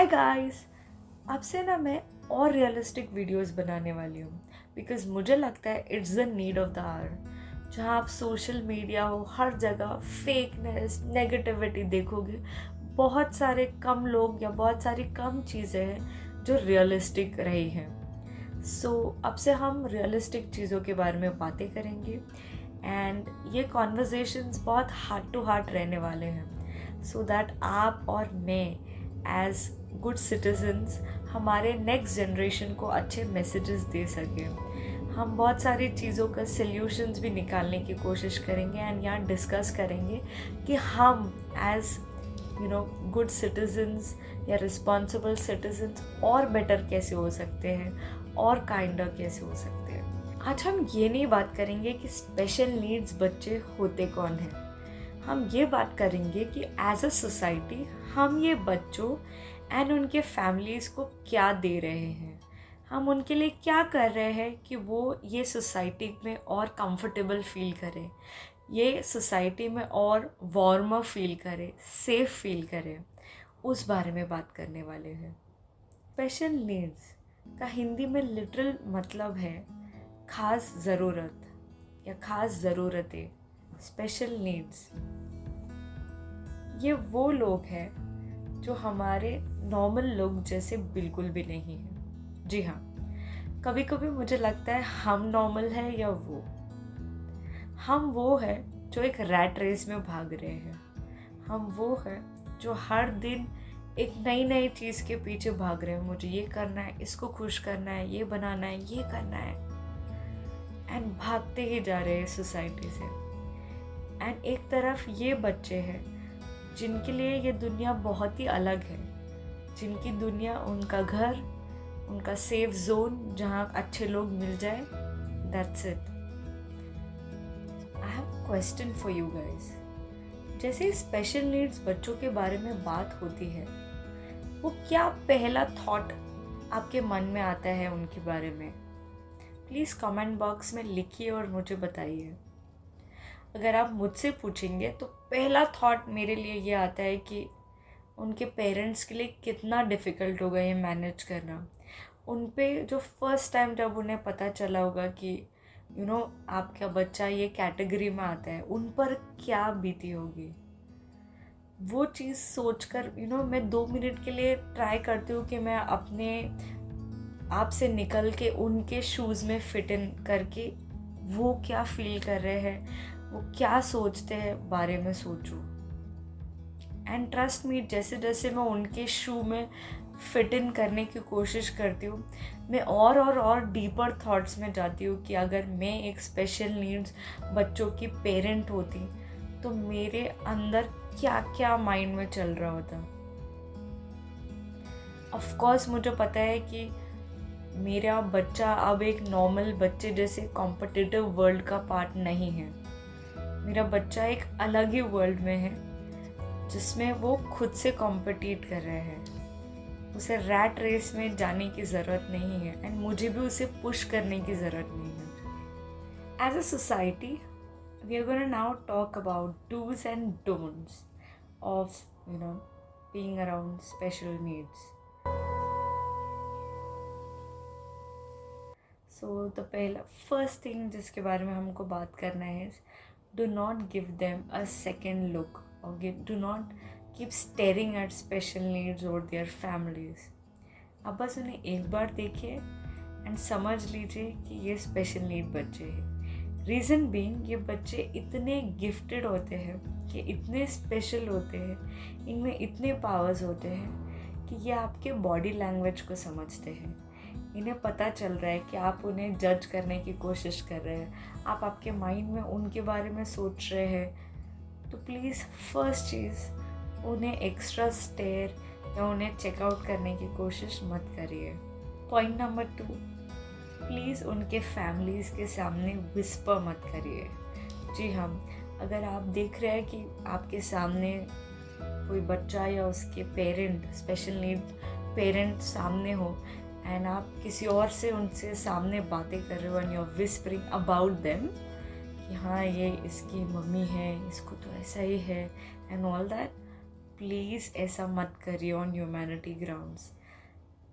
Guys, अब से ना मैं और रियलिस्टिक वीडियोस बनाने वाली हूँ बिकॉज मुझे लगता है it's the need of the hour. जहाँ आप सोशल मीडिया हो हर जगह फेकनेस नेगेटिविटी देखोगे, बहुत सारे कम लोग या बहुत सारी कम चीज़ें हैं जो रियलिस्टिक रही हैं। अब से हम रियलिस्टिक चीज़ों के बारे में बातें करेंगे एंड ये कॉन्वर्जेशंस बहुत हार्ट टू हार्ट रहने वाले हैं सो दैट आप और मैं एज गुड सिटीजन्स हमारे नेक्स्ट जनरेशन को अच्छे मैसेजेस दे सकें। हम बहुत सारी चीज़ों का सल्यूशंस भी निकालने की कोशिश करेंगे एंड यहाँ डिस्कस करेंगे कि हम एज गुड सिटीजन्स या रिस्पॉन्सिबल सिटीजन्स और बेटर कैसे हो सकते हैं और काइंडर कैसे हो सकते हैं। आज हम ये नहीं बात करेंगे कि स्पेशल नीड्स बच्चे होते कौन हैं, हम ये बात करेंगे कि एज अ सोसाइटी हम ये बच्चों एंड उनके फैमिलीज़ को क्या दे रहे हैं, हम उनके लिए क्या कर रहे हैं कि वो ये सोसाइटी में और कंफर्टेबल फील करें, ये सोसाइटी में और वार्मर फील करें, सेफ फील करें। उस बारे में बात करने वाले हैं। स्पेशल नीड्स का हिंदी में लिटरल मतलब है ख़ास ज़रूरत या ख़ास ज़रूरतें। स्पेशल नीड्स ये वो लोग हैं जो हमारे नॉर्मल लोग जैसे बिल्कुल भी नहीं हैं। जी हाँ, कभी कभी मुझे लगता है हम नॉर्मल हैं या हम वो है जो एक रैट रेस में भाग रहे हैं। हम वो है जो हर दिन एक नई नई चीज़ के पीछे भाग रहे हैं। मुझे ये करना है, इसको खुश करना है, ये बनाना है, ये करना है एंड भागते ही जा रहे हैं सोसाइटी से। एंड एक तरफ ये बच्चे हैं जिनके लिए ये दुनिया बहुत ही अलग है, जिनकी दुनिया उनका घर, उनका सेफ जोन जहाँ अच्छे लोग मिल जाए, that's it. I have question for you guys. जैसे स्पेशल नीड्स बच्चों के बारे में बात होती है, वो क्या पहला थॉट आपके मन में आता है उनके बारे में? प्लीज़ कमेंट बॉक्स में लिखिए और मुझे बताइए। अगर आप मुझसे पूछेंगे तो पहला थॉट मेरे लिए ये आता है कि उनके पेरेंट्स के लिए कितना डिफ़िकल्ट होगा ये मैनेज करना। उन पे जो फर्स्ट टाइम जब उन्हें पता चला होगा कि आपका बच्चा ये कैटेगरी में आता है, उन पर क्या बीती होगी। वो चीज़ सोचकर मैं 2 मिनट के लिए ट्राई करती हूँ कि मैं अपने आप से निकल के उनके शूज़ में फिट इन करके वो क्या फील कर रहे हैं, वो क्या सोचते हैं बारे में सोचूं। एंड ट्रस्ट मी, जैसे जैसे मैं उनके शू में फिट इन करने की कोशिश करती हूँ, मैं और डीपर थॉट्स में जाती हूँ कि अगर मैं एक स्पेशल नीड्स बच्चों की पेरेंट होती तो मेरे अंदर क्या क्या माइंड में चल रहा होता। ऑफ कोर्स मुझे पता है कि मेरा बच्चा अब एक नॉर्मल बच्चे जैसे कॉम्पिटिटिव वर्ल्ड का पार्ट नहीं है। मेरा बच्चा एक अलग ही वर्ल्ड में है जिसमें वो खुद से कॉम्पिटिट कर रहे हैं। उसे रैट रेस में जाने की ज़रूरत नहीं है एंड मुझे भी उसे पुश करने की ज़रूरत नहीं है। As a society we are gonna now talk about dos and don'ts of being around special needs. So the पहला फर्स्ट थिंग जिसके बारे में हमको बात करना है, do not give them a second look और do not keep staring at special needs और देयर फैमिलीज। आप बस उन्हें एक बार देखिए एंड समझ लीजिए कि ये स्पेशल नीड बच्चे हैं। रीज़न बीइंग, ये बच्चे इतने गिफ्टेड होते हैं कि इतने स्पेशल होते हैं, इनमें इतने पावर्स होते हैं कि ये आपके बॉडी लैंग्वेज को समझते हैं। इन्हें पता चल रहा है कि आप उन्हें जज करने की कोशिश कर रहे हैं, आप आपके माइंड में उनके बारे में सोच रहे हैं। तो प्लीज़ फर्स्ट चीज़, उन्हें एक्स्ट्रा स्टेयर या उन्हें चेकआउट करने की कोशिश मत करिए। पॉइंट नंबर 2, प्लीज़ उनके फैमिलीज़ के सामने विस्पर मत करिए। जी हाँ, अगर आप देख रहे हैं कि आपके सामने कोई बच्चा या उसके पेरेंट, स्पेशल नीड पेरेंट सामने हो एंड आप किसी और से उनसे सामने बातें कर रहे हो and you are whispering about them कि हाँ ये इसकी मम्मी है, इसको तो ऐसा ही है एंड ऑल दैट, प्लीज़ ऐसा मत करिए ऑन ह्यूमैनिटी ग्राउंड्स,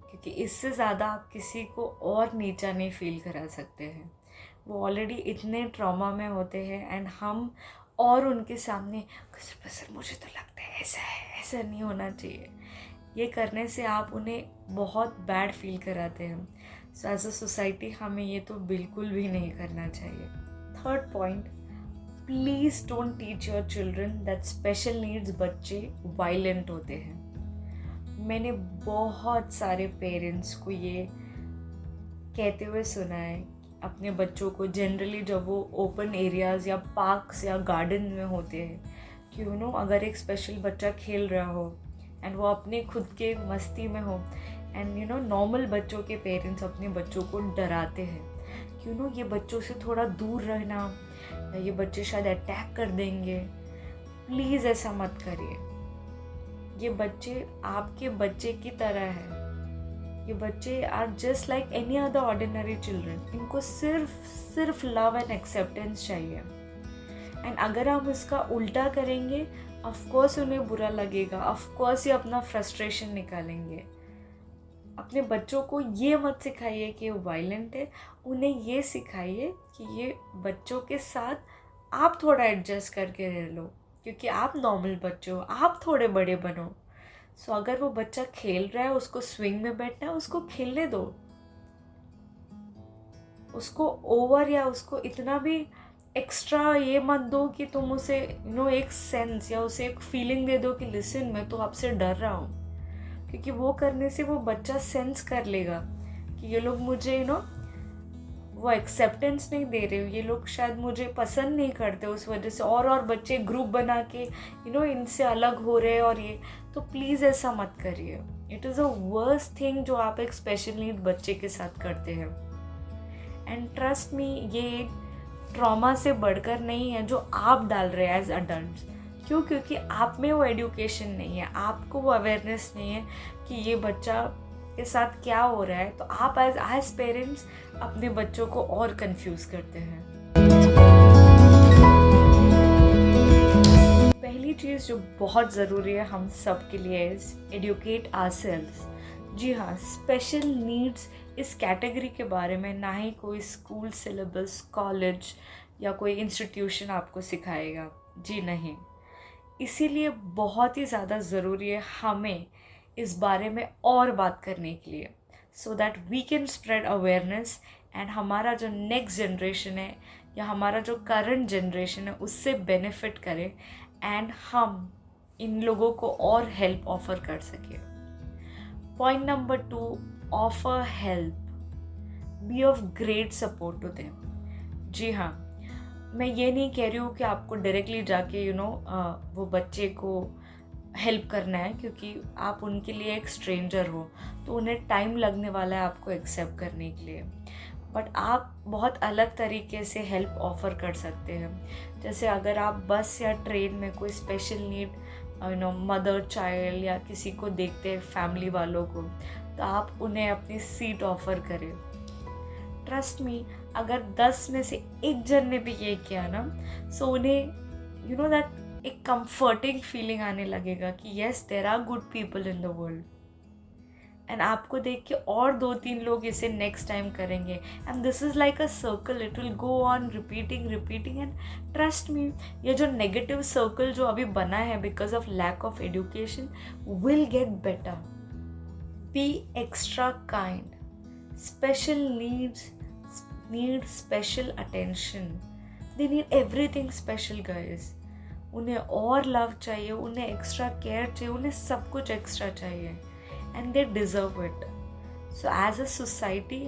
क्योंकि इससे ज़्यादा आप किसी को और नीचा नहीं फील करा सकते हैं। वो ऑलरेडी इतने ट्रॉमा में होते हैं एंड हम और उनके सामने सर मुझे तो लगता है ऐसा है, ऐसा नहीं होना चाहिए, ये करने से आप उन्हें बहुत बैड फील कराते हैं। सो एज अ सोसाइटी हमें ये तो बिल्कुल भी नहीं करना चाहिए। Third point, please don't teach your children that special needs बच्चे वायलेंट होते हैं। मैंने बहुत सारे पेरेंट्स को ये कहते हुए सुना है अपने बच्चों को, जनरली जब वो ओपन एरियाज़ या पार्क्स या गार्डन में होते हैं, कि अगर एक स्पेशल बच्चा खेल रहा हो एंड वो अपने खुद के मस्ती में हो एंड नॉर्मल बच्चों के पेरेंट्स अपने बच्चों को डराते हैं कि ये बच्चों से थोड़ा दूर रहना, या ये बच्चे शायद अटैक कर देंगे। प्लीज़ ऐसा मत करिए। ये बच्चे आपके बच्चे की तरह है। ये बच्चे are just like any other ordinary children. इनको सिर्फ लव एंड एक्सेप्टेंस चाहिए। एंड अगर हम इसका उल्टा करेंगे, ऑफ कोर्स उन्हें बुरा लगेगा, ऑफ कोर्स ये अपना फ्रस्ट्रेशन निकालेंगे। अपने बच्चों को ये मत सिखाइए कि वो वायलेंट है, उन्हें ये सिखाइए कि ये बच्चों के साथ आप थोड़ा एडजस्ट करके रह लो, क्योंकि आप नॉर्मल बच्चे हो, आप थोड़े बड़े बनो। सो अगर वो बच्चा खेल रहा है, उसको स्विंग में बैठना है, उसको खेलने दो। उसको ओवर या उसको इतना भी एक्स्ट्रा ये मत दो कि तुम उसे एक सेंस या उसे एक फीलिंग दे दो कि लिसन मैं तो आपसे डर रहा हूँ, क्योंकि वो करने से वो बच्चा सेंस कर लेगा कि ये लोग मुझे वो एक्सेप्टेंस नहीं दे रहे हो, ये लोग शायद मुझे पसंद नहीं करते, उस वजह से और बच्चे ग्रुप बना के इनसे अलग हो रहे हैं। और ये तो प्लीज़ ऐसा मत करिए। It is a worst thing जो आप एक स्पेशल नीड बच्चे के साथ करते हैं। एंड ट्रस्ट मी, ये ट्रॉमा से बढ़कर नहीं है जो आप डाल रहे हैं एज अडल्ट्स। क्यों? क्योंकि आप में वो एजुकेशन नहीं है, आपको वो अवेयरनेस नहीं है कि ये बच्चा के साथ क्या हो रहा है, तो आप एज पेरेंट्स अपने बच्चों को और कंफ्यूज करते हैं। पहली चीज़ जो बहुत ज़रूरी है हम सब के लिए इज़ एडुकेट आवरसेल्व्स। जी हाँ, स्पेशल नीड्स इस कैटेगरी के बारे में ना ही कोई स्कूल सिलेबस, कॉलेज या कोई इंस्टीट्यूशन आपको सिखाएगा। जी नहीं। इसीलिए बहुत ही ज़्यादा ज़रूरी है हमें इस बारे में और बात करने के लिए, so that we can spread awareness and हमारा जो नेक्स्ट जनरेशन है या हमारा जो करंट जनरेशन है उससे बेनिफिट करे एंड हम इन लोगों को और हेल्प ऑफर कर सके। Point number 2, offer help, be of great support to them. जी हाँ, मैं ये नहीं कह रही हूँ कि आपको डायरेक्टली जाके वो बच्चे को हेल्प करना है, क्योंकि आप उनके लिए एक स्ट्रेंजर हो तो उन्हें टाइम लगने वाला है आपको एक्सेप्ट करने के लिए। बट आप बहुत अलग तरीके से हेल्प ऑफर कर सकते हैं। जैसे अगर आप बस या ट्रेन में कोई स्पेशल नीड मदर, चाइल्ड या किसी को देखते हैं, फैमिली वालों को, तो आप उन्हें अपनी सीट ऑफर करें। ट्रस्ट मी, अगर 10 में से एक जन ने भी ये किया ना, सो उन्हें दैट एक कंफर्टिंग फीलिंग आने लगेगा कि yes there are good people in the world. And आपको देख के और 2-3 लोग इसे नेक्स्ट टाइम करेंगे and this is like a circle, it will go on repeating and trust me, ये जो नेगेटिव सर्कल जो अभी बना है because of lack of education will get better. Be extra kind. Special needs need special attention, they need everything special guys। उन्हें और love चाहिए, उन्हें एक्स्ट्रा केयर चाहिए, उन्हें सब कुछ एक्स्ट्रा चाहिए and they deserve it। so as a society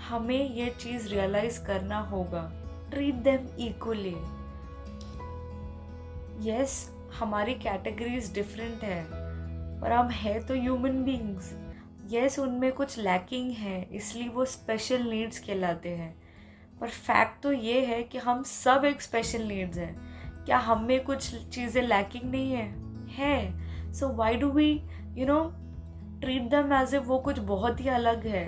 हमें ये चीज़ रियलाइज करना होगा, treat them equally। yes, हमारी कैटेगरीज डिफरेंट है पर हम है तो ह्यूमन बींग्स। यस, उनमें कुछ लैकिंग है इसलिए वो स्पेशल नीड्स कहलाते हैं, पर फैक्ट तो ये है कि हम सब एक स्पेशल नीड्स हैं। क्या हम में कुछ चीज़ें लैकिंग नहीं है? So why do we treat them as if वो कुछ बहुत ही अलग है?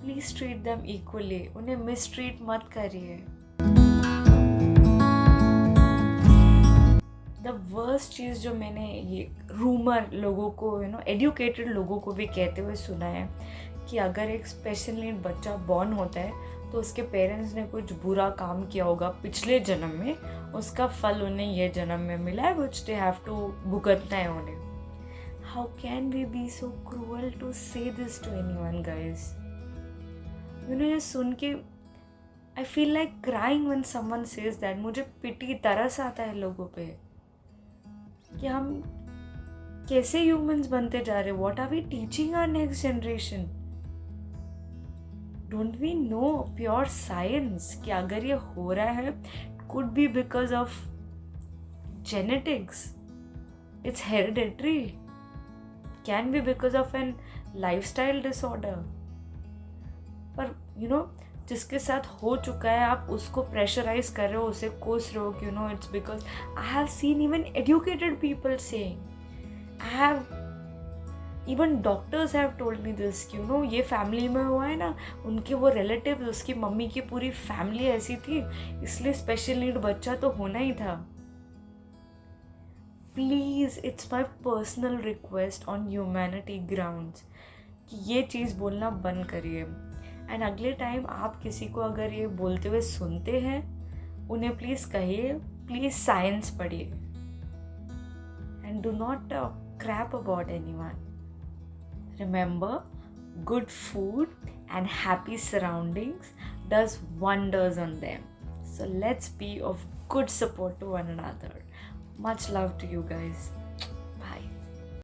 प्लीज ट्रीट देम इक्वली, उन्हें मिसट्रीट मत करिए। द वर्स्ट चीज़ जो मैंने ये रूमर लोगों को एडुकेटेड लोगों को भी कहते हुए सुना है कि अगर एक स्पेशल नीड बच्चा बॉर्न होता है तो उसके पेरेंट्स ने कुछ बुरा काम किया होगा पिछले जन्म में, उसका फल उन्हें ये जन्म में मिला है, विच दे हैव टू भुगतना है उन्हें। How can we be so cruel to say this to anyone guys? ये सुन के I feel like crying when someone says that. मुझे पिटी तरस आता है लोगों पे कि हम कैसे ह्यूमंस बनते जा रहे। What are we teaching our next generation? Don't we know pure science कि अगर ये हो रहा है could be because of genetics, it's hereditary, can be because of an lifestyle disorder. पर जिसके साथ हो चुका है आप उसको प्रेशराइज कर रहे हो, उसे कोस रहे हो कि it's because I have seen even educated people saying, I have even doctors have told me this कि ये फैमिली में हुआ है ना, उनके वो रिलेटिव, उसकी मम्मी की पूरी फैमिली ऐसी थी, इसलिए स्पेशल नीड बच्चा तो होना ही था। Please, it's my personal request on humanity grounds कि ये चीज़ बोलना बंद करिए। एंड अगले टाइम आप किसी को अगर ये बोलते हुए सुनते हैं, उन्हें प्लीज़ कहिए, प्लीज़ साइंस पढ़िए and do not crap about anyone. Remember, good food and happy surroundings does wonders on them. So let's be of good support to one another. Much love to you guys.